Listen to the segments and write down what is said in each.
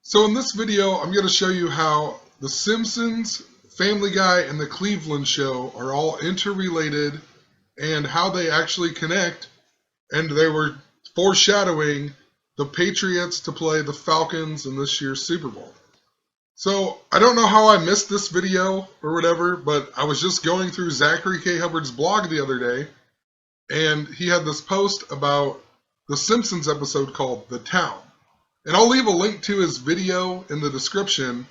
So in this video, I'm going to show you how The Simpsons, Family Guy, and The Cleveland Show are all interrelated and how they actually connect, and they were foreshadowing the Patriots to play the Falcons in this year's Super Bowl. So I don't know how I missed this video or whatever, but I was just going through Zachary K. Hubbard's blog the other day, and he had this post about the Simpsons episode called The Town. And I'll leave a link to his video in the description.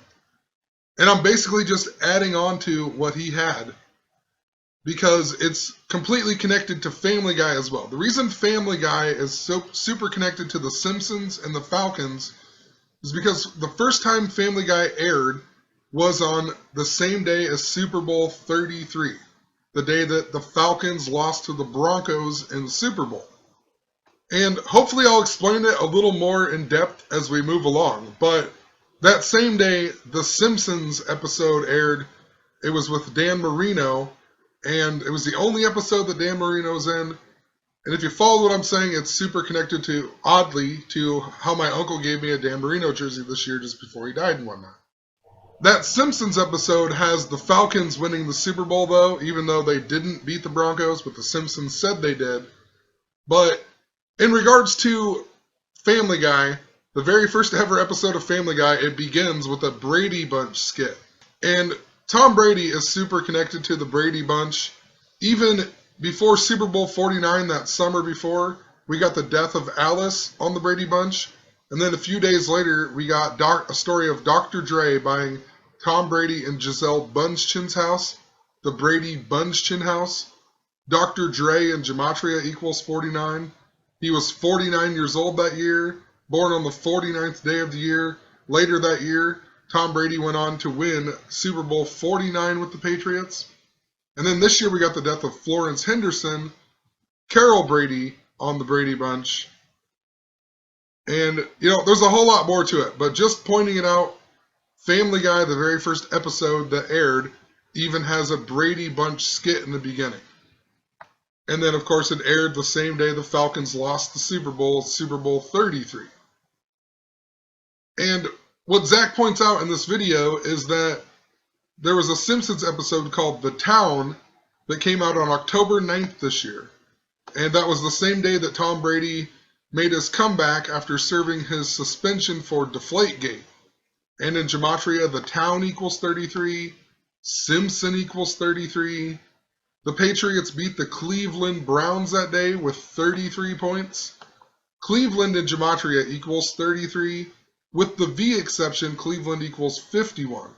And I'm basically just adding on to what he had because it's completely connected to Family Guy as well. The reason Family Guy is so super connected to The Simpsons and the Falcons is because the first time Family Guy aired was on the same day as Super Bowl 33, the day that the Falcons lost to the Broncos in the Super Bowl. And hopefully I'll explain it a little more in depth as we move along. But that same day, the Simpsons episode aired. It was with Dan Marino, and it was the only episode that Dan Marino's in. And if you follow what I'm saying, it's super connected to, oddly, to how my uncle gave me a Dan Marino jersey this year just before he died and whatnot. That Simpsons episode has the Falcons winning the Super Bowl, though, even though they didn't beat the Broncos, but the Simpsons said they did. But in regards to Family Guy, the very first ever episode of Family Guy, it begins with a Brady Bunch skit. And Tom Brady is super connected to the Brady Bunch. Even before Super Bowl 49, that summer before, we got the death of Alice on the Brady Bunch. And then a few days later, we got a story of Dr. Dre buying Tom Brady and Giselle Bundchen's house, the Brady Bundchen house. Dr. Dre and Gematria equals 49. He was 49 years old that year, born on the 49th day of the year. Later that year, Tom Brady went on to win Super Bowl 49 with the Patriots. And then this year we got the death of Florence Henderson, Carol Brady on the Brady Bunch. And, there's a whole lot more to it, but just pointing it out, Family Guy, the very first episode that aired, even has a Brady Bunch skit in the beginning. And then, of course, it aired the same day the Falcons lost the Super Bowl, Super Bowl 33. And what Zach points out in this video is that there was a Simpsons episode called The Town that came out on October 9th this year. And that was the same day that Tom Brady made his comeback after serving his suspension for Deflategate. And in Gematria, The Town equals 33, Simpson equals 33. The Patriots beat the Cleveland Browns that day with 33 points. Cleveland in Gematria equals 33. With the V exception, Cleveland equals 51.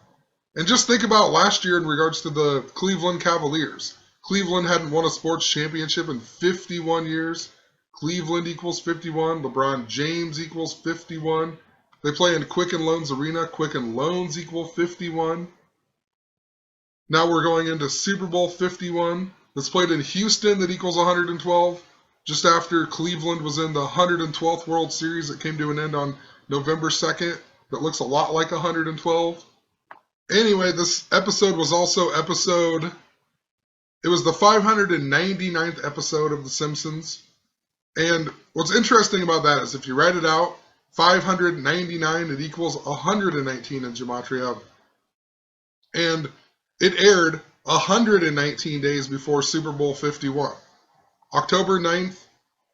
And just think about last year in regards to the Cleveland Cavaliers. Cleveland hadn't won a sports championship in 51 years. Cleveland equals 51. LeBron James equals 51. They play in Quicken Loans Arena. Quicken Loans equal 51. Now we're going into Super Bowl 51. That's played in Houston that equals 112. Just after Cleveland was in the 112th World Series that came to an end on November 2nd. That looks a lot like 112. Anyway, this episode was also it was the 599th episode of The Simpsons. And what's interesting about that is if you write it out, 599, it equals 119 in Gematria. And it aired 119 days before Super Bowl 51. October 9th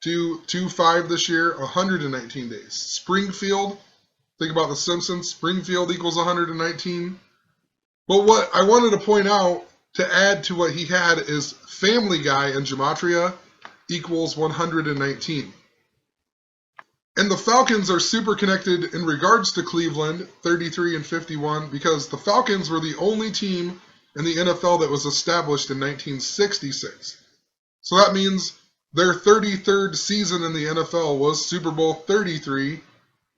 to 2/5 this year, 119 days. Springfield, think about The Simpsons, Springfield equals 119. But what I wanted to point out to add to what he had is Family Guy in Gematria equals 119. And the Falcons are super connected in regards to Cleveland, 33 and 51, because the Falcons were the only team in the NFL that was established in 1966. So that means their 33rd season in the NFL was Super Bowl 33,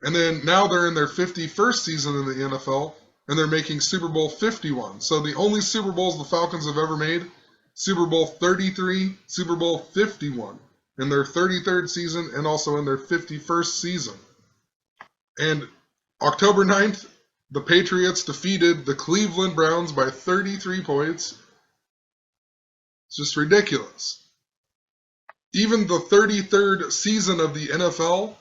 and then now they're in their 51st season in the NFL, and they're making Super Bowl 51. So the only Super Bowls the Falcons have ever made, Super Bowl 33, Super Bowl 51, in their 33rd season and also in their 51st season. And October 9th, the Patriots defeated the Cleveland Browns by 33 points. It's just ridiculous. Even the 33rd season of the NFL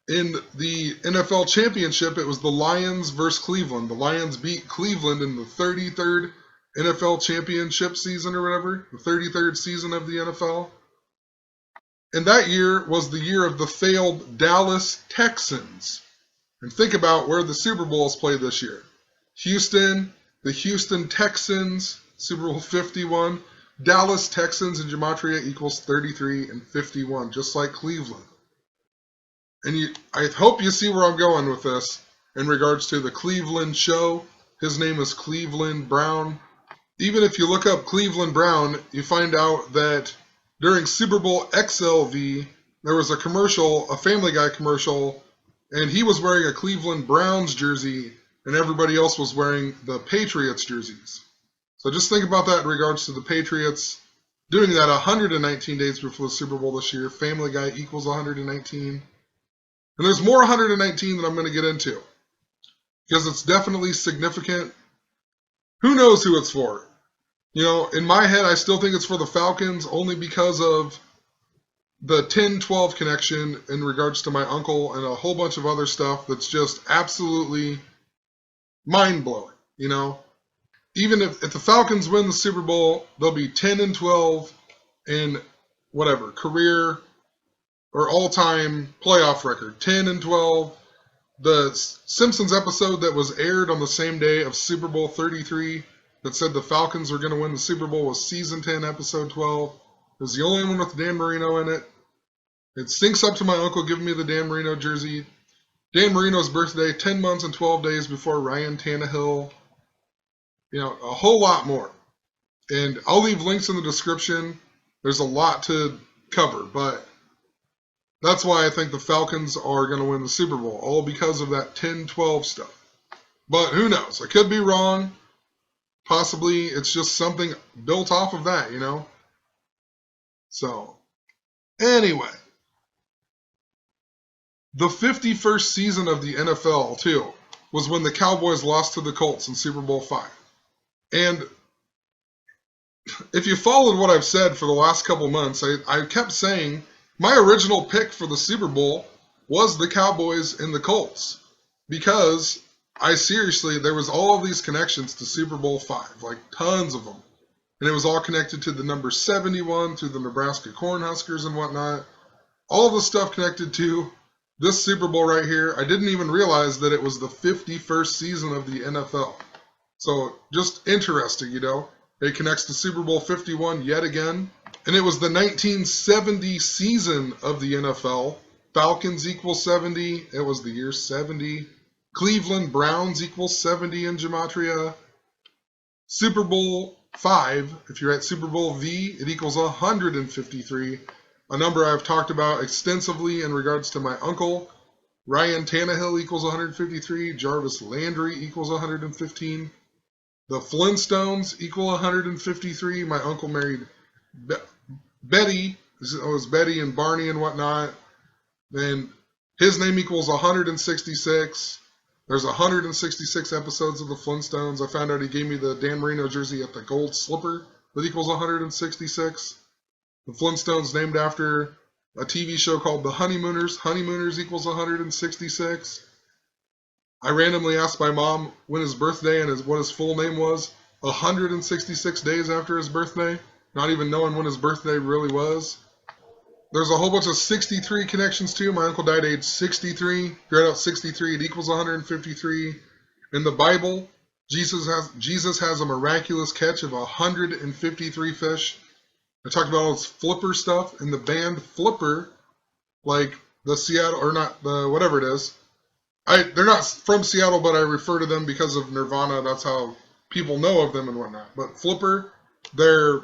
In the NFL championship, it was the Lions versus Cleveland. The Lions beat Cleveland in the 33rd NFL championship season or whatever, the 33rd season of the NFL. And that year was the year of the failed Dallas Texans. And think about where the Super Bowl is played this year. Houston, the Houston Texans, Super Bowl 51. Dallas Texans in gematria equals 33 and 51, just like Cleveland. And I hope you see where I'm going with this in regards to the Cleveland show. His name is Cleveland Brown. Even if you look up Cleveland Brown, you find out that during Super Bowl XLV, there was a commercial, a Family Guy commercial, and he was wearing a Cleveland Browns jersey, and everybody else was wearing the Patriots jerseys. So just think about that in regards to the Patriots doing that 119 days before the Super Bowl this year. Family Guy equals 119. And there's more 119 that I'm going to get into, because it's definitely significant. Who knows who it's for? You know, in my head, I still think it's for the Falcons, only because of the 10-12 connection in regards to my uncle and a whole bunch of other stuff that's just absolutely mind-blowing, you know? Even if the Falcons win the Super Bowl, they'll be 10-12 in whatever, career or all-time playoff record, 10-12. The Simpsons episode that was aired on the same day of Super Bowl 33 that said the Falcons were going to win the Super Bowl was season 10, episode 12. It was the only one with Dan Marino in it. It syncs up to my uncle giving me the Dan Marino jersey. Dan Marino's birthday, 10 months and 12 days before Ryan Tannehill. You know, a whole lot more. And I'll leave links in the description. There's a lot to cover, but that's why I think the Falcons are going to win the Super Bowl, all because of that 10-12 stuff. But who knows? I could be wrong. Possibly it's just something built off of that, you know? So, anyway. The 51st season of the NFL, too, was when the Cowboys lost to the Colts in Super Bowl 5. And if you followed what I've said for the last couple months, I kept saying my original pick for the Super Bowl was the Cowboys and the Colts, because there was all of these connections to Super Bowl 5, like tons of them. And it was all connected to the number 71, to the Nebraska Cornhuskers and whatnot. All of the stuff connected to this Super Bowl right here. I didn't even realize that it was the 51st season of the NFL. So just interesting, you know. It connects to Super Bowl 51 yet again. And it was the 1970 season of the NFL. Falcons equals 70. It was the year 70. Cleveland Browns equals 70 in gematria. Super Bowl 5, if you write Super Bowl V, it equals 153. A number I've talked about extensively in regards to my uncle. Ryan Tannehill equals 153. Jarvis Landry equals 115. The Flintstones equal 153. My uncle married Betty. It was Betty and Barney and whatnot. Then his name equals 166. There's 166 episodes of the Flintstones. I found out he gave me the Dan Marino jersey at the Gold Slipper that equals 166. The Flintstones named after a TV show called The Honeymooners. Honeymooners equals 166. I randomly asked my mom when his birthday and what his full name was 166 days after his birthday, not even knowing when his birthday really was. There's a whole bunch of 63 connections too. My uncle died age 63. If you write out 63, it equals 153. In the Bible, Jesus has a miraculous catch of 153 fish. I talked about all this Flipper stuff. In the band Flipper, like the Seattle, or not, the whatever it is. They're not from Seattle, but I refer to them because of Nirvana. That's how people know of them and whatnot. But Flipper, their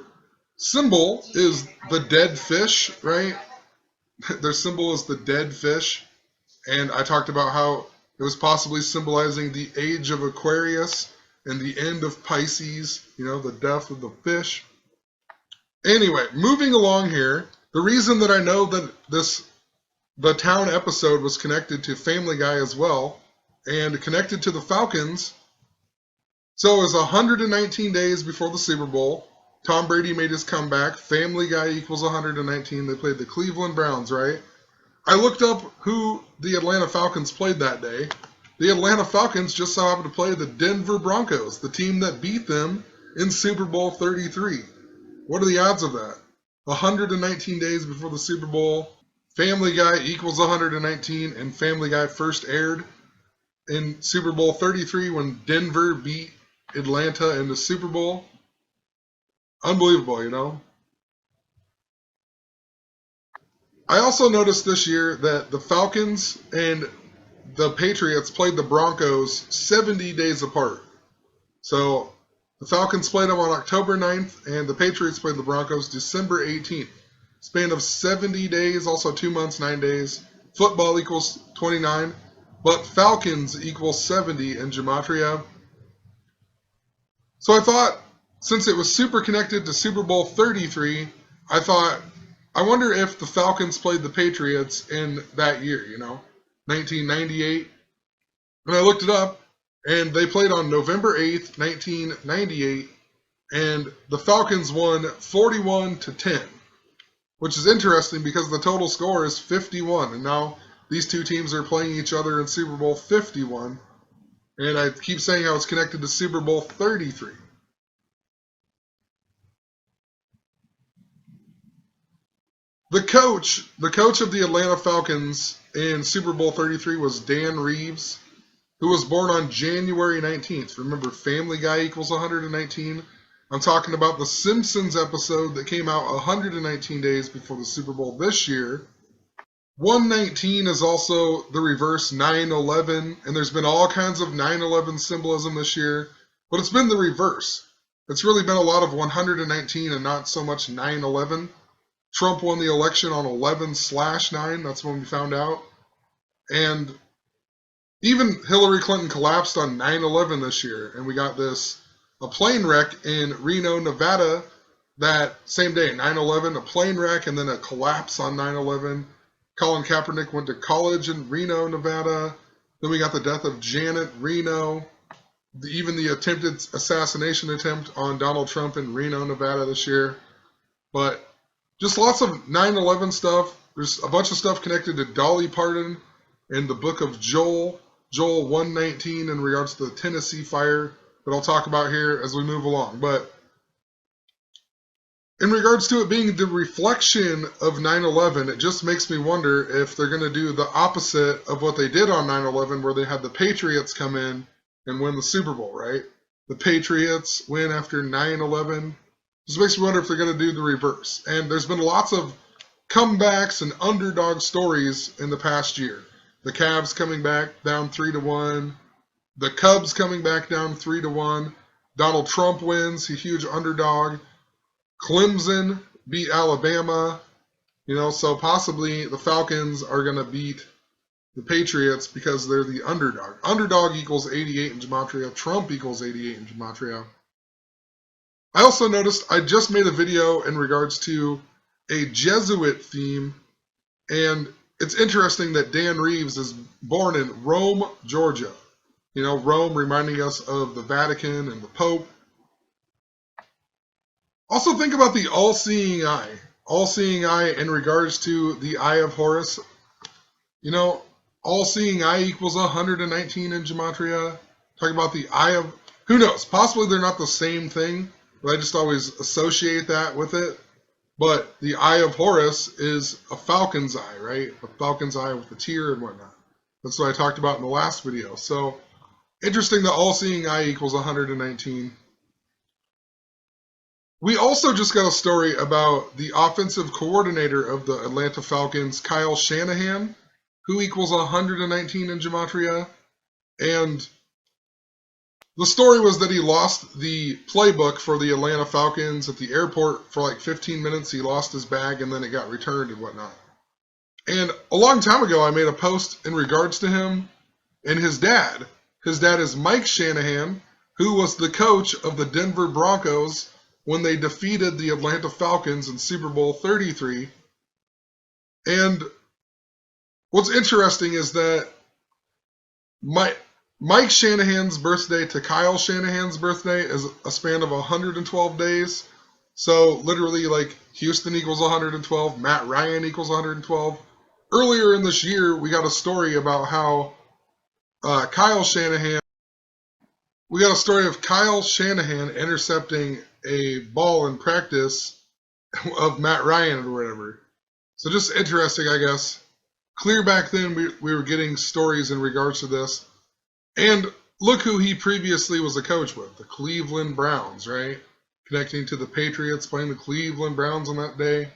symbol is the dead fish, right? Their symbol is the dead fish. And I talked about how it was possibly symbolizing the age of Aquarius and the end of Pisces, you know, the death of the fish. Anyway, moving along here, the reason that I know that the town episode was connected to Family Guy as well, and connected to the Falcons. So it was 119 days before the Super Bowl. Tom Brady made his comeback. Family Guy equals 119. They played the Cleveland Browns, right? I looked up who the Atlanta Falcons played that day. The Atlanta Falcons just so happened to play the Denver Broncos, the team that beat them in Super Bowl 33. What are the odds of that? 119 days before the Super Bowl. Family Guy equals 119, and Family Guy first aired in Super Bowl 33 when Denver beat Atlanta in the Super Bowl. Unbelievable, you know? I also noticed this year that the Falcons and the Patriots played the Broncos 70 days apart. So the Falcons played them on October 9th, and the Patriots played the Broncos December 18th. Span of 70 days, also 2 months, 9 days. Football equals 29, but Falcons equals 70 in Gematria. So I thought, since it was super connected to Super Bowl 33, I thought, I wonder if the Falcons played the Patriots in that year, 1998. And I looked it up, and they played on November 8th, 1998, and the Falcons won 41-10, which is interesting because the total score is 51, and now these two teams are playing each other in Super Bowl 51, and I keep saying how it's connected to Super Bowl 33. The coach of the Atlanta Falcons in Super Bowl 33 was Dan Reeves, who was born on January 19th. Remember, Family Guy equals 119. I'm talking about the Simpsons episode that came out 119 days before the Super Bowl this year. 119 is also the reverse 9/11, and there's been all kinds of 9/11 symbolism this year, but it's been the reverse. It's really been a lot of 119 and not so much 9/11. Trump won the election on 11/9. That's when we found out. And even Hillary Clinton collapsed on 9/11 this year. And we got a plane wreck in Reno, Nevada that same day, 9/11, a plane wreck and then a collapse on 9/11. Colin Kaepernick went to college in Reno, Nevada. Then we got the death of Janet Reno. Even the attempted assassination attempt on Donald Trump in Reno, Nevada this year. But just lots of 9/11 stuff. There's a bunch of stuff connected to Dolly Parton and the book of Joel 119 in regards to the Tennessee fire that I'll talk about here as we move along. But in regards to it being the reflection of 9/11, it just makes me wonder if they're going to do the opposite of what they did on 9/11, where they had the Patriots come in and win the Super Bowl, right? The Patriots win after 9/11. Just makes me wonder if they're going to do the reverse. And there's been lots of comebacks and underdog stories in the past year. The Cavs coming back down 3-1. The Cubs coming back down 3-1. Donald Trump wins, a huge underdog. Clemson beat Alabama. So possibly the Falcons are going to beat the Patriots because they're the underdog. Underdog equals 88 in Gematria. Trump equals 88 in Gematria. I also noticed I just made a video in regards to a Jesuit theme, and it's interesting that Dan Reeves is born in Rome, Georgia. Rome reminding us of the Vatican and the Pope. Also think about the all-seeing eye. All-seeing eye in regards to the Eye of Horus. All-seeing eye equals 119 in Gematria. Talk about the Eye of... Who knows? Possibly they're not the same thing. But I just always associate that with it. But the Eye of Horus is a falcon's eye, right? A falcon's eye with a tear and whatnot. That's what I talked about in the last video. So, interesting that all-seeing eye equals 119. We also just got a story about the offensive coordinator of the Atlanta Falcons, Kyle Shanahan, who equals 119 in Gematria. And the story was that he lost the playbook for the Atlanta Falcons at the airport for like 15 minutes. He lost his bag and then it got returned and whatnot. And a long time ago, I made a post in regards to him and his dad. His dad is Mike Shanahan, who was the coach of the Denver Broncos when they defeated the Atlanta Falcons in Super Bowl 33. And what's interesting is that Mike Shanahan's birthday to Kyle Shanahan's birthday is a span of 112 days. So literally like Houston equals 112, Matt Ryan equals 112, earlier in this year, we got a story about how Kyle Shanahan. We got a story of Kyle Shanahan intercepting a ball in practice of Matt Ryan or whatever. So just interesting, I guess. Clear back then, we were getting stories in regards to this. And look who he previously was a coach with, the Cleveland Browns, right? Connecting to the Patriots, playing the Cleveland Browns on that day.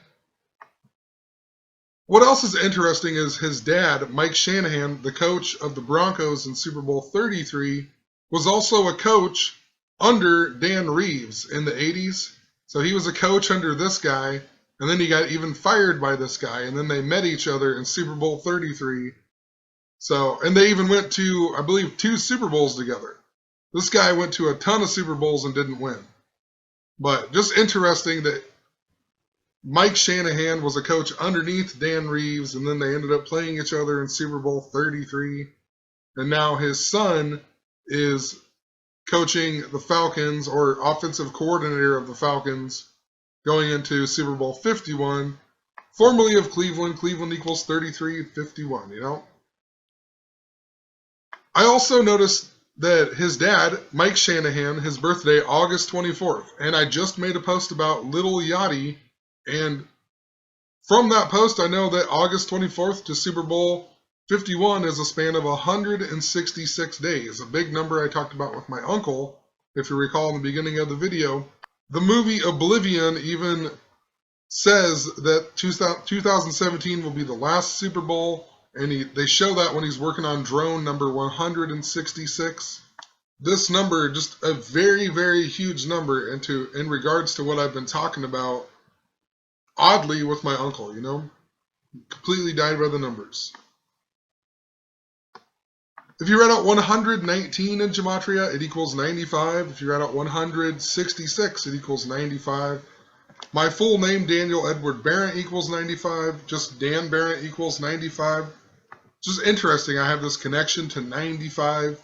What else is interesting is his dad, Mike Shanahan, the coach of the Broncos in Super Bowl 33, was also a coach under Dan Reeves in the 80s. So he was a coach under this guy, and then he got even fired by this guy, and then they met each other in Super Bowl 33. So, and they even went to, I believe, 2 Super Bowls together. This guy went to a ton of Super Bowls and didn't win. But just interesting that Mike Shanahan was a coach underneath Dan Reeves, and then they ended up playing each other in Super Bowl 33. And now his son is coaching the Falcons, or offensive coordinator of the Falcons, going into Super Bowl 51, formerly of Cleveland. Cleveland equals 33-51, you know? I also noticed that his dad, Mike Shanahan, his birthday, August 24th. And I just made a post about Little Yachty. And from that post, I know that August 24th to Super Bowl 51 is a span of 166 days. A big number I talked about with my uncle, if you recall in the beginning of the video. The movie Oblivion even says that 2017 will be the last Super Bowl. And they show that when he's working on drone number 166. This number, just a very, very huge number in regards to what I've been talking about, oddly, with my uncle, you know? Completely died by the numbers. If you write out 119 in Gematria, it equals 95. If you write out 166, it equals 95. My full name, Daniel Edward Barrett, equals 95. Just Dan Barrett equals 95. Just interesting, I have this connection to 95.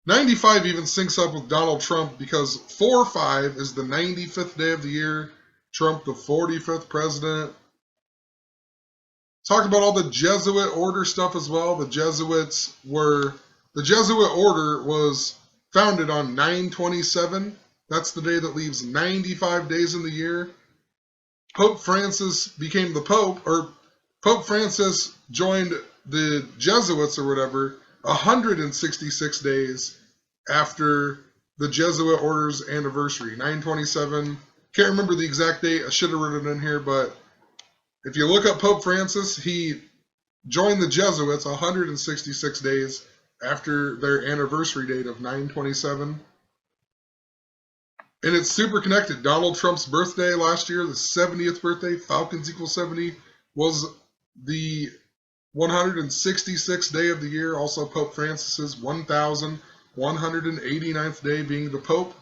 95 even syncs up with Donald Trump because 4-5 is the 95th day of the year. Trump, the 45th president. Talked about all the Jesuit order stuff as well. The Jesuit order was founded on 9/27. That's the day that leaves 95 days in the year. Pope Francis became the Pope, or Pope Francis joined the Jesuits or whatever 166 days after the Jesuit order's anniversary, 9/27. Can't remember the exact date. I should have written it in here, but if you look up Pope Francis, he joined the Jesuits 166 days after their anniversary date of 9/27. And it's super connected. Donald Trump's birthday last year, the 70th birthday, Falcons equals 70, was the 166th day of the year. Also Pope Francis's 1,189th day being the Pope.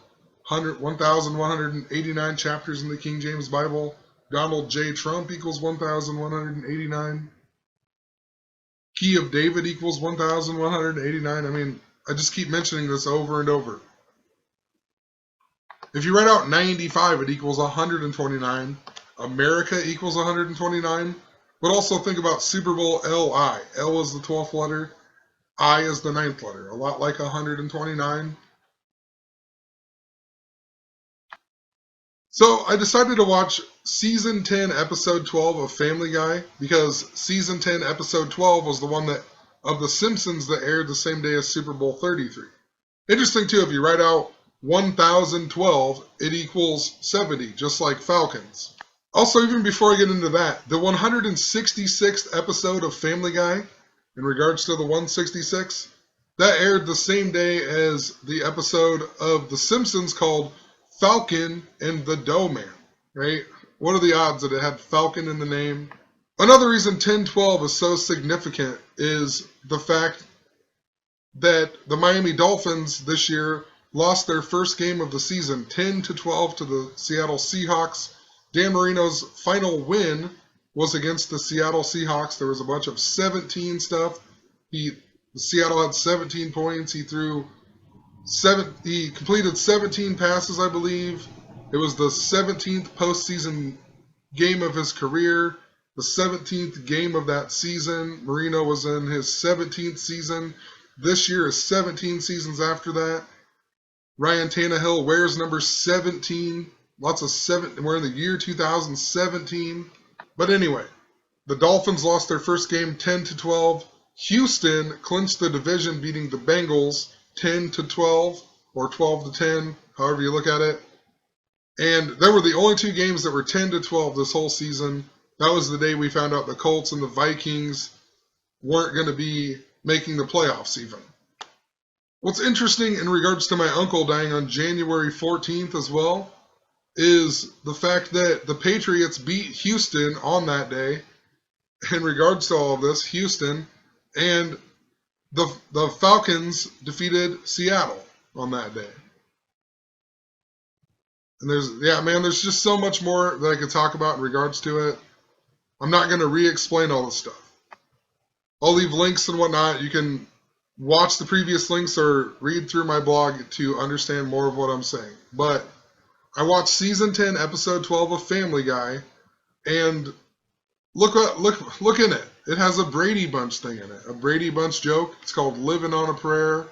1,189 chapters in the King James Bible. Donald J. Trump equals 1,189. Key of David equals 1,189. I mean, I just keep mentioning this over and over. If you write out 95, it equals 129. America equals 129. But also think about Super Bowl LI. L is the 12th letter. I is the 9th letter. A lot like 129. So I decided to watch Season 10, Episode 12 of Family Guy because Season 10, Episode 12 was the one that of The Simpsons that aired the same day as Super Bowl 33. Interesting too, if you write out 1012, it equals 70, just like Falcons. Also, even before I get into that, the 166th episode of Family Guy, in regards to the 166, that aired the same day as the episode of The Simpsons called Falcon and the Dough Man, right? What are the odds that it had Falcon in the name? Another reason 10-12 is so significant is the fact that the Miami Dolphins this year lost their first game of the season 10-12 to the Seattle Seahawks. Dan Marino's final win was against the Seattle Seahawks. There was a bunch of 17 stuff. Seattle had 17 points. He completed 17 passes, I believe. It was the 17th postseason game of his career. the 17th game of that season. Marino was in his 17th season. This year is 17 seasons after that. Ryan Tannehill wears number 17. Lots of 7. We're in the year 2017. But anyway, the Dolphins lost their first game 10-12. Houston clinched the division, beating the Bengals 10-12 or 12-10, however you look at it. And there were the only two games that were 10-12 this whole season. That was the day we found out the Colts and the Vikings weren't going to be making the playoffs even. What's interesting in regards to my uncle dying on January 14th as well is the fact that the Patriots beat Houston on that day. In regards to all of this, Houston, and the Falcons defeated Seattle on that day. And there's just so much more that I could talk about in regards to it. I'm not going to re-explain all this stuff. I'll leave links and whatnot. You can watch the previous links or read through my blog to understand more of what I'm saying. But I watched season 10, episode 12 of Family Guy, and look in it. It has a Brady Bunch thing in it. A Brady Bunch joke. It's called Living on a Prayer.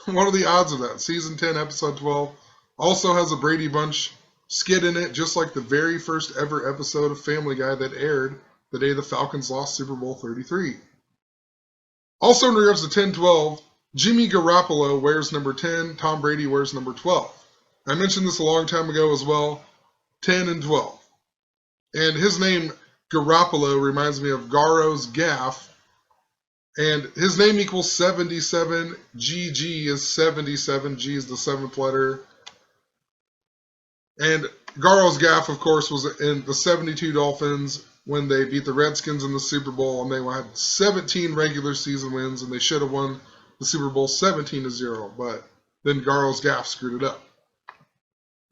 What are the odds of that? Season 10, episode 12 also has a Brady Bunch skit in it, just like the very first ever episode of Family Guy that aired the day the Falcons lost Super Bowl 33. Also in regards to 10-12, Jimmy Garoppolo wears number 10, Tom Brady wears number 12. I mentioned this a long time ago as well, 10 and 12. And his name, Garoppolo, reminds me of Garo's Gaff. And his name equals 77. GG is 77. G is the seventh letter. And Garo's Gaff, of course, was in the 72 Dolphins when they beat the Redskins in the Super Bowl, and they had 17 regular season wins, and they should have won the Super Bowl 17-0, but then Garo's Gaff screwed it up.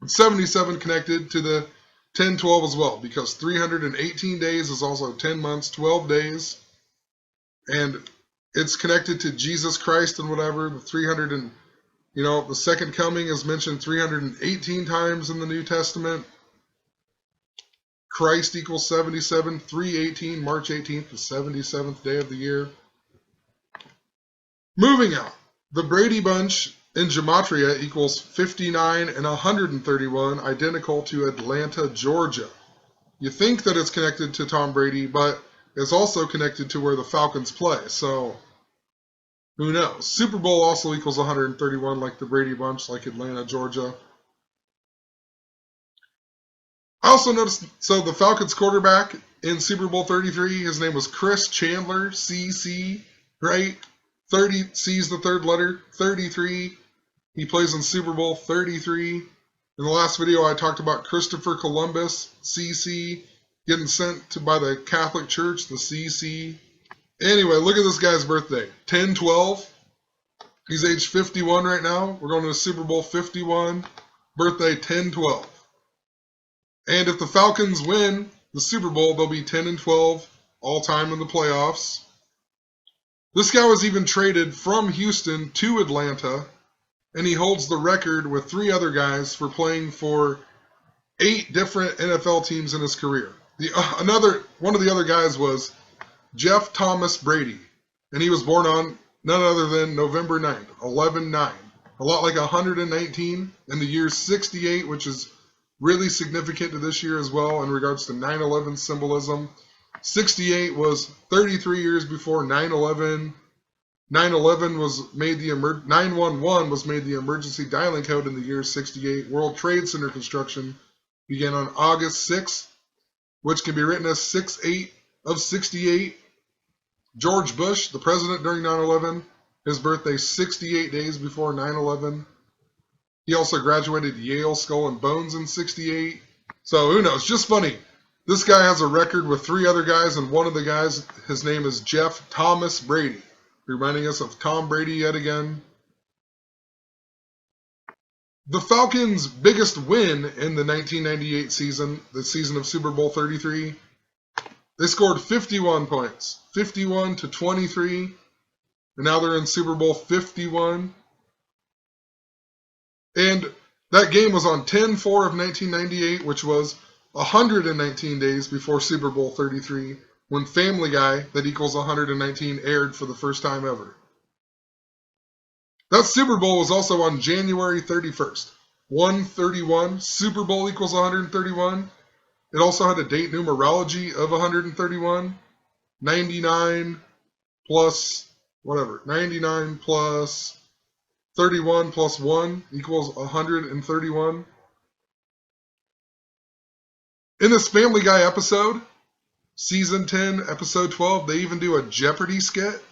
77 connected to the 10-12 as well, because 318 days is also 10 months, 12 days, and it's connected to Jesus Christ and whatever. The 300 and, the second coming is mentioned 318 times in the New Testament. Christ equals 77, 318, March 18th, the 77th day of the year. Moving out, the Brady Bunch in Gematria equals 59 and 131, identical to Atlanta, Georgia. You think that it's connected to Tom Brady, but it's also connected to where the Falcons play, so who knows? Super Bowl also equals 131, like the Brady Bunch, like Atlanta, Georgia. I also noticed, so the Falcons quarterback in Super Bowl 33, his name was Chris Chandler, CC, right? 30, C is the third letter, 33. He plays in Super Bowl 33. In the last video, I talked about Christopher Columbus, CC, getting sent to by the Catholic Church, the CC. Anyway, look at this guy's birthday, 10-12. He's age 51 right now. We're going to Super Bowl 51, birthday 10-12. And if the Falcons win the Super Bowl, they'll be 10-12 all time in the playoffs. This guy was even traded from Houston to Atlanta, and he holds the record with 3 other guys for playing for 8 different NFL teams in his career. One of the other guys was Jeff Thomas Brady, and he was born on none other than November 9th, 11-9. A lot like 119 in the year 68, which is really significant to this year as well in regards to 9/11 symbolism. 68 was 33 years before 9/11. 9/11 was made 911 was made the emergency dialing code in the year 68. World Trade Center construction began on August 6th, which can be written as 6/8 of 68. George Bush, the president during 9/11, his birthday 68 days before 9/11. He also graduated Yale Skull and Bones in 68. So who knows? Just funny. This guy has a record with 3 other guys, and one of the guys, his name is Jeff Thomas Brady, reminding us of Tom Brady yet again. The Falcons' biggest win in the 1998 season, the season of Super Bowl 33, they scored 51 points, 51-23, and now they're in Super Bowl 51. And that game was on 10-4 of 1998, which was 119 days before Super Bowl 33, when Family Guy, that equals 119, aired for the first time ever. That Super Bowl was also on January 31st. 131, Super Bowl equals 131. It also had a date numerology of 131. 99 plus whatever. 99 plus 31 plus 1 equals 131. In this Family Guy episode, Season 10, Episode 12, they even do a Jeopardy skit.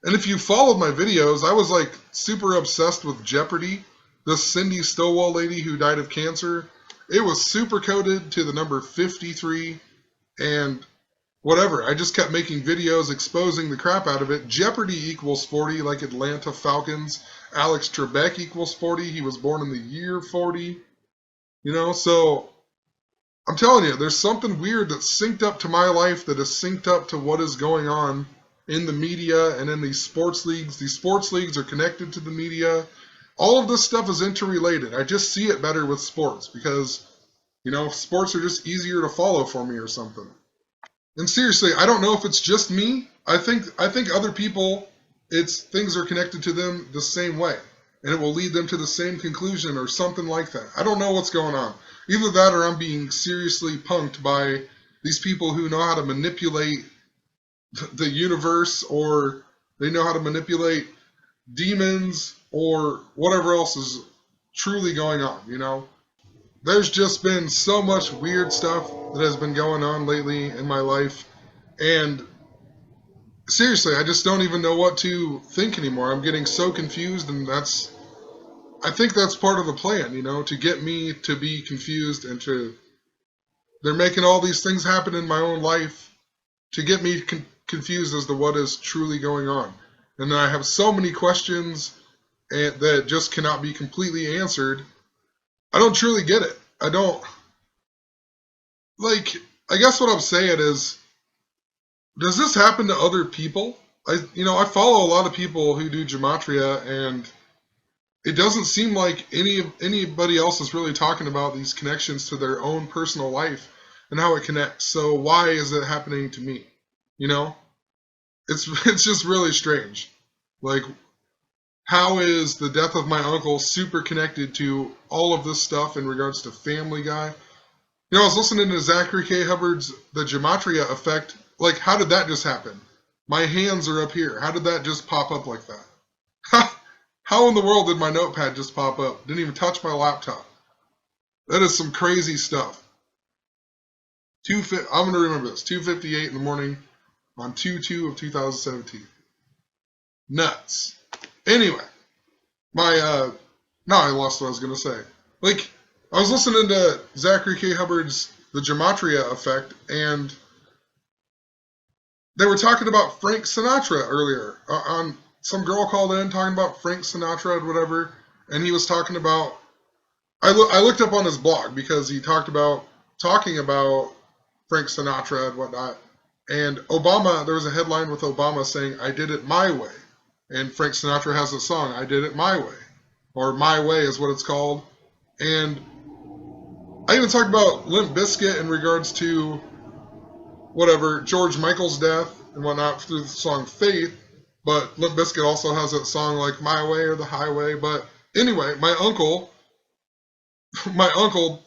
And if you followed my videos, I was like super obsessed with Jeopardy. This Cindy Stowell lady who died of cancer. It was super coded to the number 53 and whatever. I just kept making videos exposing the crap out of it. Jeopardy equals 40, like Atlanta Falcons. Alex Trebek equals 40. He was born in the year 40. You know, so I'm telling you, there's something weird that's synced up to my life that is synced up to what is going on in the media and in these sports leagues. These sports leagues are connected to the media. All of this stuff is interrelated. I just see it better with sports because, you know, sports are just easier to follow for me or something. And seriously, I don't know if it's just me. I think other people, things are connected to them the same way, and it will lead them to the same conclusion or something like that. I don't know what's going on. Either that or I'm being seriously punked by these people who know how to manipulate the universe, or they know how to manipulate demons or whatever else is truly going on, you know? There's just been so much weird stuff that has been going on lately in my life, and seriously, I just don't even know what to think anymore. I'm getting so confused, and I think that's part of the plan, you know, to get me to be confused and they're making all these things happen in my own life to get me confused as to what is truly going on. And then I have so many questions that just cannot be completely answered. I don't truly get it. I don't, like, I guess what I'm saying is, does this happen to other people? I follow a lot of people who do gematria, and it doesn't seem like anybody else is really talking about these connections to their own personal life and how it connects. So why is it happening to me? You know, it's just really strange. Like, how is the death of my uncle super connected to all of this stuff in regards to Family Guy? You know, I was listening to Zachary K. Hubbard's The Gematria Effect. Like, how did that just happen? My hands are up here. How did that just pop up like that? How in the world did my notepad just pop up? Didn't even touch my laptop. That is some crazy stuff. I'm going to remember this. 2:58 in the morning on 2/2 of 2017. Nuts. Anyway, now I lost what I was going to say. Like, I was listening to Zachary K. Hubbard's The Gematria Effect, and they were talking about Frank Sinatra earlier. On some girl called in talking about Frank Sinatra and whatever, and he was talking about. I looked up on his blog because he talking about Frank Sinatra and whatnot. And Obama, there was a headline with Obama saying, "I did it my way," and Frank Sinatra has a song, "I Did It My Way," or "My Way" is what it's called. And I even talked about Limp Bizkit in regards to whatever, George Michael's death and whatnot through the song Faith, but Limp Bizkit also has that song like My Way or The Highway. But anyway, my uncle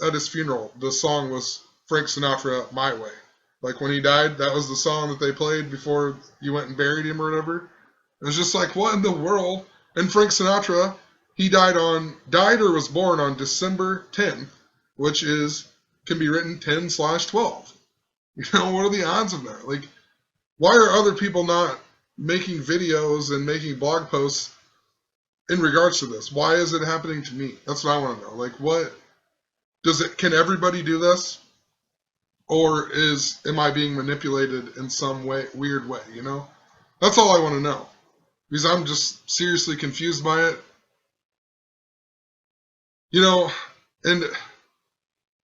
at his funeral, the song was Frank Sinatra, "My Way." Like when he died, that was the song that they played before you went and buried him or whatever. It was just like, what in the world? And Frank Sinatra, he died or was born on December 10th, which can be written 10/12. You know, what are the odds of that? Like, why are other people not making videos and making blog posts in regards to this? Why is it happening to me? That's what I want to know. Like, can everybody do this? Or am I being manipulated in some weird way, you know? That's all I want to know. Because I'm just seriously confused by it. You know, and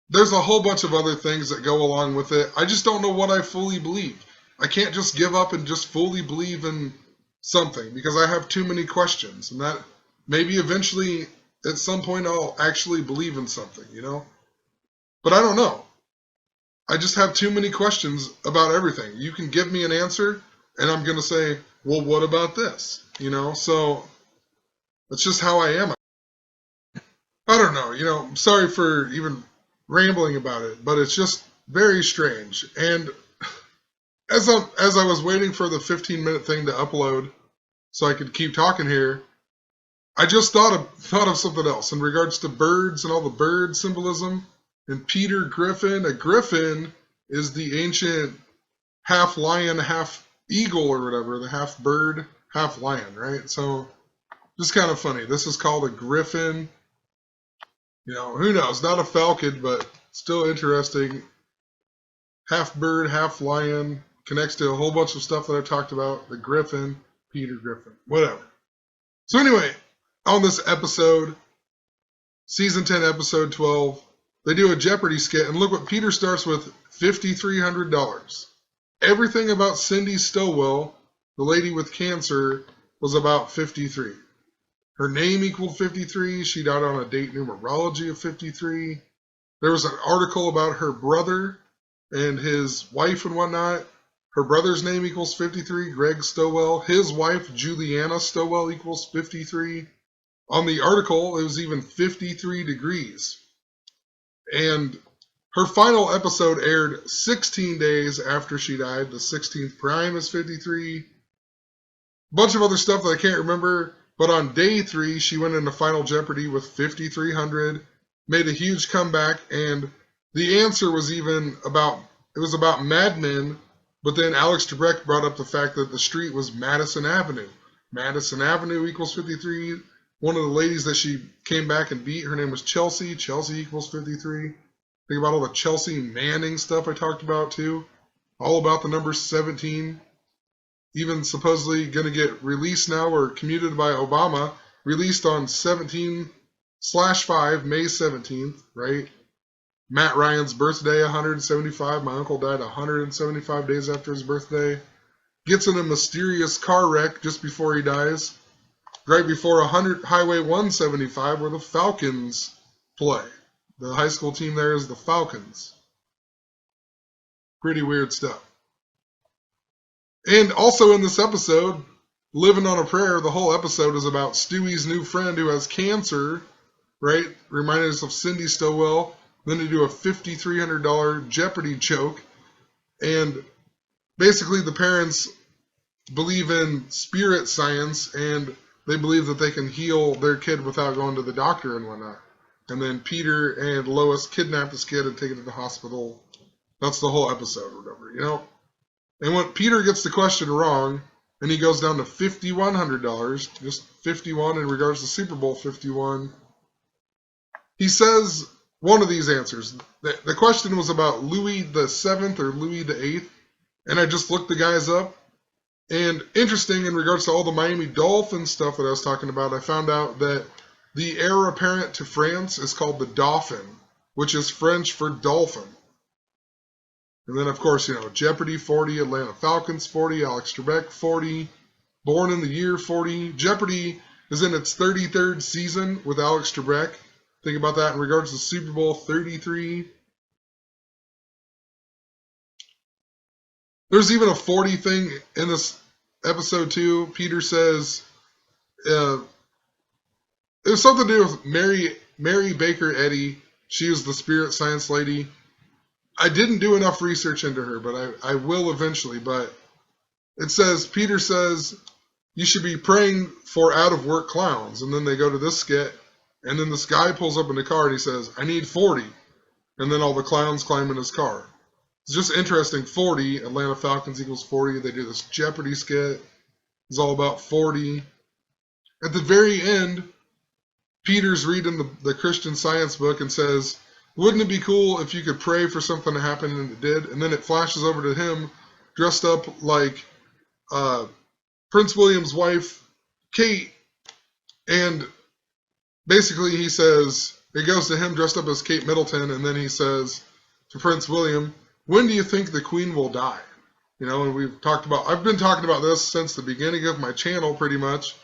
there's a whole bunch of other things that go along with it. I just don't know what I fully believe. I can't just give up and just fully believe in something because I have too many questions. And that maybe eventually at some point I'll actually believe in something, you know? But I don't know. I just have too many questions about everything. You can give me an answer, and I'm going to say, well, what about this? So that's just how I am. I don't know, I'm sorry for even rambling about it, but it's just very strange. And as I was waiting for the 15-minute thing to upload so I could keep talking here, I just thought of something else in regards to birds and all the bird symbolism. And Peter Griffin, a griffin is the ancient half lion, half eagle or whatever, the half bird, half lion, right? So just kind of funny. This is called a griffin. Who knows? Not a falcon, but still interesting. Half bird, half lion, connects to a whole bunch of stuff that I've talked about. The griffin, Peter Griffin, whatever. So anyway, on this episode, season 10, episode 12, they do a Jeopardy skit, and look what Peter starts with, $5,300. Everything about Cindy Stowell, the lady with cancer, was about 53. Her name equaled 53. She died on a date numerology of 53. There was an article about her brother and his wife and whatnot. Her brother's name equals 53, Greg Stowell. His wife, Juliana Stowell, equals 53. On the article, it was even 53 degrees. And her final episode aired 16 days after she died. The 16th prime is 53. Bunch of other stuff that I can't remember. But on day 3, she went into Final Jeopardy with 5,300. Made a huge comeback. And the answer was about Mad Men. But then Alex Trebek brought up the fact that the street was Madison Avenue. Madison Avenue equals 53. One of the ladies that she came back and beat, her name was Chelsea. Chelsea equals 53. Think about all the Chelsea Manning stuff I talked about too. All about the number 17. Even supposedly going to get released now or commuted by Obama. Released on 17/5, May 17th, right? Matt Ryan's birthday, 175. My uncle died 175 days after his birthday. Gets in a mysterious car wreck just before he dies. Right before Highway 175 where the Falcons play. The high school team there is the Falcons. Pretty weird stuff. And also in this episode, Living on a Prayer, the whole episode is about Stewie's new friend who has cancer, right? Reminding us of Cindy Stowell. Then they do a $5,300 Jeopardy joke. And basically the parents believe in spirit science and they believe that they can heal their kid without going to the doctor and whatnot. And then Peter and Lois kidnap this kid and take it to the hospital. That's the whole episode or whatever, And when Peter gets the question wrong, and he goes down to $5,100, just 51 in regards to Super Bowl 51, he says one of these answers. The question was about Louis the Seventh or Louis the Eighth, and I just looked the guys up. And interesting, in regards to all the Miami Dolphins stuff that I was talking about, I found out that the heir apparent to France is called the Dauphin, which is French for dolphin. And then, of course, Jeopardy 40, Atlanta Falcons 40, Alex Trebek 40, Born in the Year 40. Jeopardy is in its 33rd season with Alex Trebek. Think about that in regards to Super Bowl 33. There's even a 40 thing in this episode too. Peter says it was something to do with Mary Baker Eddy. She was the spirit science lady. I didn't do enough research into her, but I will eventually. But it says, Peter says, you should be praying for out-of-work clowns. And then they go to this skit, and then this guy pulls up in the car and he says, I need 40. And then all the clowns climb in his car. It's just interesting. 40, Atlanta Falcons equals 40. They do this Jeopardy skit. It's all about 40. At the very end, Peter's reading the Christian Science book and says, wouldn't it be cool if you could pray for something to happen, and it did? And then it flashes over to him dressed up like Prince William's wife, Kate. And basically he says, it goes to him dressed up as Kate Middleton, and then he says to Prince William, when do you think the Queen will die? And I've been talking about this since the beginning of my channel pretty much.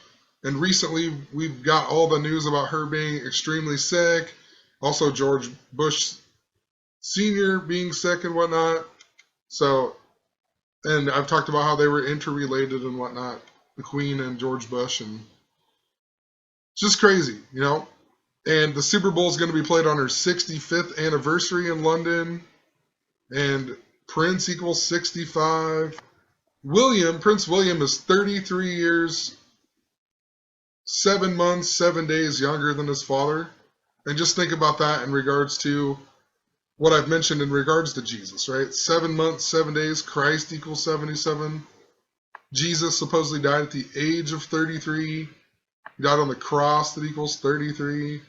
And recently we've got all the news about her being extremely sick. Also George Bush Sr. being sick and whatnot. So, and I've talked about how they were interrelated and whatnot, the Queen and George Bush, and it's just crazy, you know. And the Super Bowl is going to be played on her 65th anniversary in London, and Prince equals 65. Prince William is 33 years, 7 months, 7 days younger than his father. And just think about that in regards to what I've mentioned in regards to Jesus, right? 7 months, 7 days, Christ equals 77. Jesus supposedly died at the age of 33. He died on the cross, that equals 33. I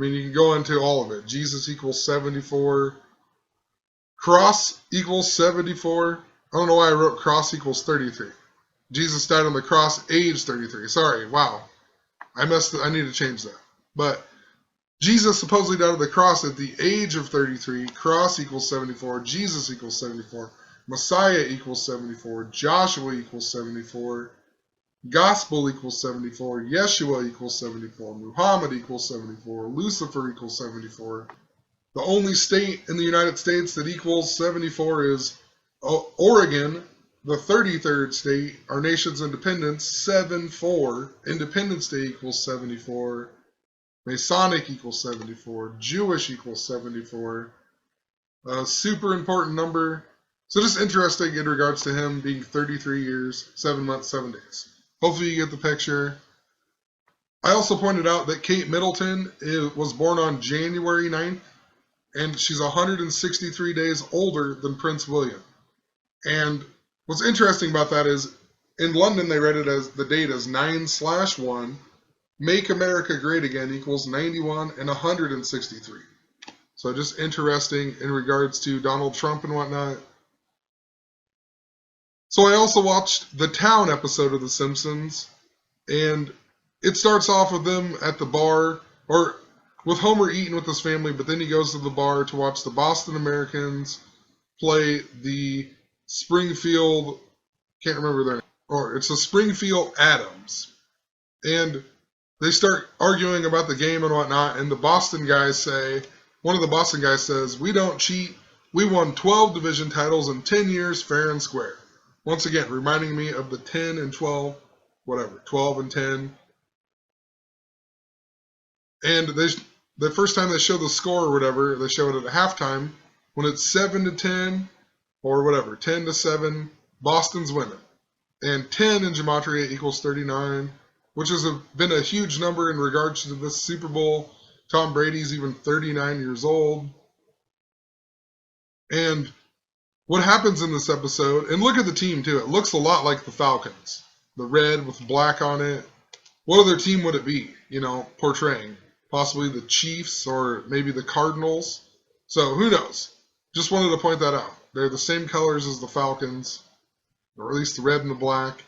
mean, you can go into all of it. Jesus equals 74. Cross equals 74. I don't know why I wrote cross equals 33. Jesus died on the cross, age 33. Sorry, wow. I need to change that. But Jesus supposedly died on the cross at the age of 33. Cross equals 74. Jesus equals 74. Messiah equals 74. Joshua equals 74. Gospel equals 74. Yeshua equals 74. Muhammad equals 74. Lucifer equals 74. The only state in the United States that equals 74 is Oregon, the 33rd state. Our nation's independence, 7-4. Independence Day equals 74. Masonic equals 74. Jewish equals 74. Super important number. So just interesting in regards to him being 33 years, 7 months, 7 days. Hopefully you get the picture. I also pointed out that Kate Middleton was born on January 9th, and she's 163 days older than Prince William. And what's interesting about that is in London they read it as the date as 9/1. Make America Great Again equals 91 and 163. So just interesting in regards to Donald Trump and whatnot. So I also watched the Town episode of The Simpsons, and it starts off with them at the bar, or with Homer eating with his family, but then he goes to the bar to watch the Boston Americans play the Springfield, can't remember their name, or it's the Springfield Adams. And they start arguing about the game and whatnot, and one of the Boston guys says, "We don't cheat. We won 12 division titles in 10 years fair and square." Once again, reminding me of the 10 and 12, whatever, 12 and 10. And the first time they show the score or whatever, they show it at halftime. When it's 7-10 or whatever, 10-7, Boston's winning. And 10 in gematria equals 39, which has been a huge number in regards to this Super Bowl. Tom Brady's even 39 years old. And what happens in this episode, and look at the team too, it looks a lot like the Falcons. The red with black on it. What other team would it be, portraying? Possibly the Chiefs or maybe the Cardinals. So who knows? Just wanted to point that out. They're the same colors as the Falcons, or at least the red and the black.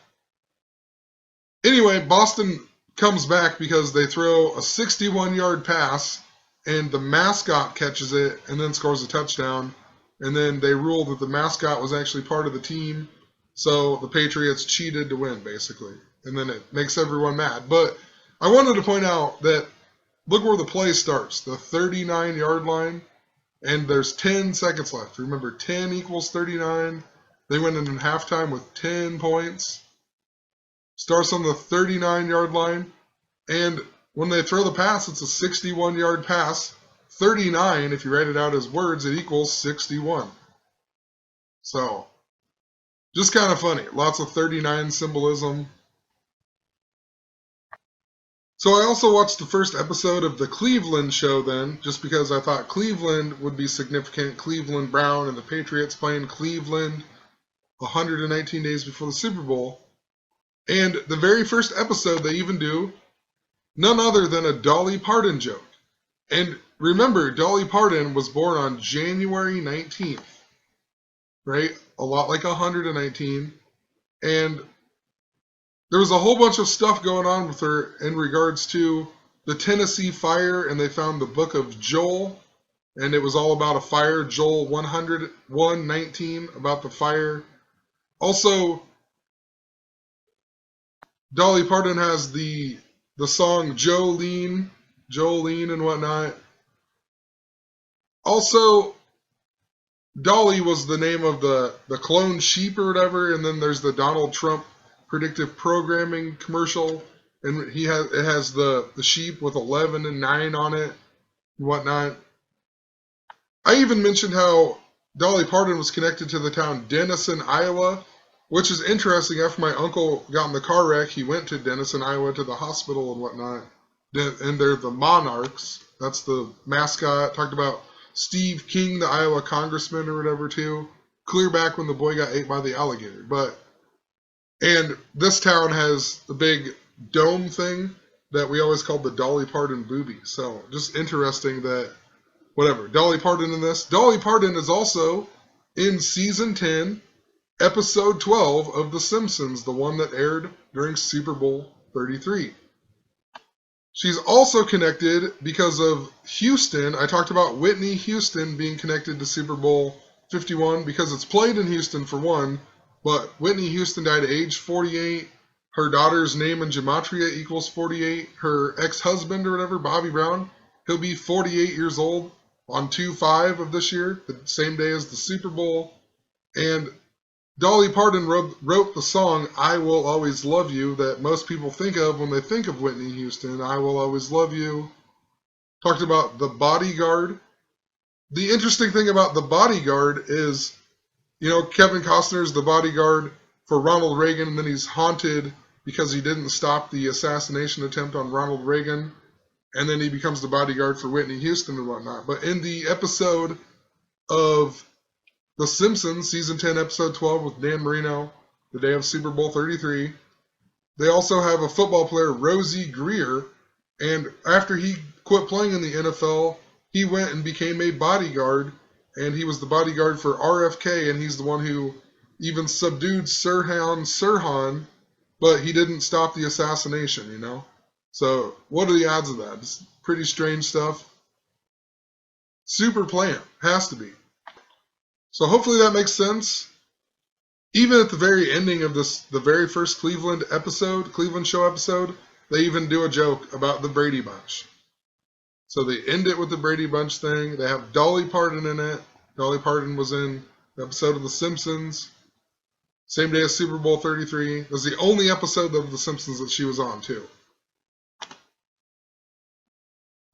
Anyway, Boston comes back because they throw a 61-yard pass, and the mascot catches it and then scores a touchdown. And then they rule that the mascot was actually part of the team, so the Patriots cheated to win, basically. And then it makes everyone mad. But I wanted to point out that look where the play starts, the 39-yard line, and there's 10 seconds left. Remember, 10 equals 39. They went in halftime with 10 points. Starts on the 39-yard line, and when they throw the pass, it's a 61-yard pass. 39, if you write it out as words, it equals 61. So, just kind of funny. Lots of 39 symbolism. So I also watched the first episode of the Cleveland show then, just because I thought Cleveland would be significant. Cleveland Brown and the Patriots playing Cleveland 119 days before the Super Bowl. And the very first episode they even do none other than a Dolly Parton joke. And remember, Dolly Parton was born on January 19th, right? A lot like 119. And there was a whole bunch of stuff going on with her in regards to the Tennessee fire, and they found the book of Joel, and it was all about a fire, Joel 119, about the fire. Also, Dolly Parton has the song Jolene and whatnot. Also, Dolly was the name of the clone sheep or whatever, and then there's the Donald Trump predictive programming commercial, and it has the sheep with 11 and 9 on it and whatnot. I even mentioned how Dolly Parton was connected to the town Denison, Iowa, which is interesting. After my uncle got in the car wreck, he went to Denison, Iowa to the hospital and whatnot. And they're the Monarchs. That's the mascot. Talked about Steve King, the Iowa congressman or whatever, too. Clear back when the boy got ate by the alligator. And this town has the big dome thing that we always called the Dolly Parton booby. So just interesting that, whatever, Dolly Parton in this. Dolly Parton is also in season 10, episode 12 of The Simpsons, the one that aired during Super Bowl 33. She's also connected because of Houston. I talked about Whitney Houston being connected to Super Bowl 51 because it's played in Houston for one, but Whitney Houston died at age 48. Her daughter's name in gematria equals 48. Her ex-husband or whatever, Bobby Brown, he'll be 48 years old on 2/5 of this year, the same day as the Super Bowl. And Dolly Parton wrote the song I Will Always Love You that most people think of when they think of Whitney Houston. I Will Always Love You. Talked about The Bodyguard. The interesting thing about The Bodyguard is, Kevin Costner's the bodyguard for Ronald Reagan, and then he's haunted because he didn't stop the assassination attempt on Ronald Reagan, and then he becomes the bodyguard for Whitney Houston and whatnot. But in the episode of The Simpsons, season 10, episode 12 with Dan Marino, the day of Super Bowl 33, they also have a football player, Rosie Greer, and after he quit playing in the NFL, he went and became a bodyguard, and he was the bodyguard for RFK, and he's the one who even subdued Sirhan, but he didn't stop the assassination, So what are the odds of that? It's pretty strange stuff. Super plan. Has to be. So hopefully that makes sense. Even at the very ending of the very first Cleveland Show episode, they even do a joke about the Brady Bunch. So they end it with the Brady Bunch thing. They have Dolly Parton in it. Dolly Parton was in the episode of The Simpsons. Same day as Super Bowl 33. It was the only episode of The Simpsons that she was on, too.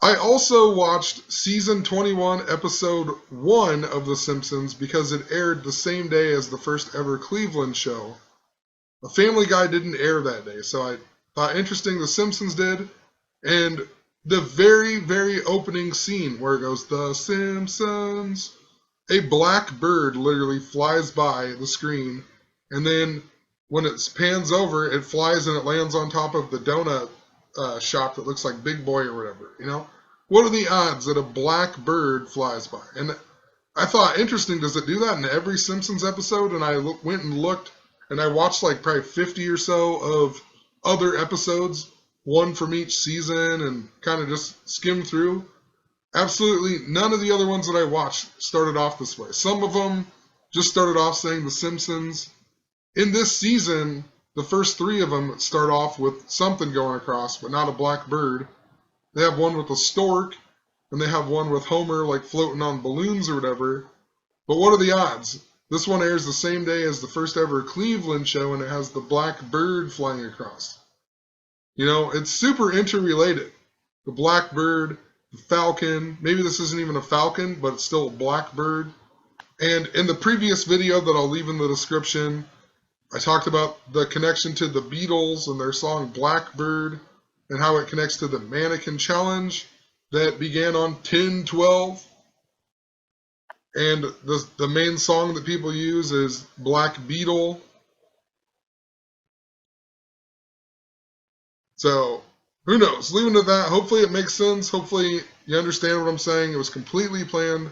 I also watched season 21, episode 1 of The Simpsons because it aired the same day as the first ever Cleveland show. The Family Guy didn't air that day, so I thought interesting The Simpsons did. And the very, very opening scene where it goes, The Simpsons, a black bird literally flies by the screen, and then when it pans over, it flies and it lands on top of the donut shop that looks like Big Boy or whatever, What are the odds that a black bird flies by? And I thought, interesting, does it do that in every Simpsons episode? And I went and looked, and I watched like probably 50 or so of other episodes, one from each season, and kind of just skimmed through. Absolutely none of the other ones that I watched started off this way. Some of them just started off saying The Simpsons. In this season, the first 3 of them start off with something going across, but not a black bird. They have one with a stork, and they have one with Homer like floating on balloons or whatever. But what are the odds? This one airs the same day as the first ever Cleveland show, and it has the black bird flying across. It's super interrelated. The black bird, the falcon. Maybe this isn't even a falcon, but it's still a black bird. And in the previous video that I'll leave in the description, I talked about the connection to the Beatles and their song Blackbird, and how it connects to the Mannequin Challenge that began on 10/12. And the main song that people use is Black Beetle. So, who knows? Leaving it at that. Hopefully it makes sense. Hopefully you understand what I'm saying. It was completely planned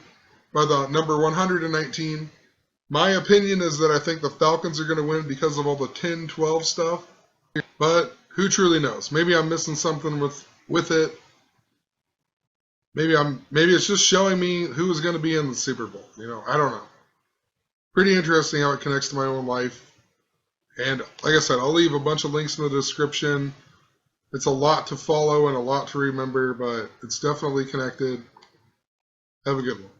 by the number 119. My opinion is that I think the Falcons are going to win because of all the 10-12 stuff. But who truly knows? Maybe I'm missing something with it. Maybe it's just showing me who is going to be in the Super Bowl. I don't know. Pretty interesting how it connects to my own life. And like I said, I'll leave a bunch of links in the description. It's a lot to follow and a lot to remember, but it's definitely connected. Have a good one.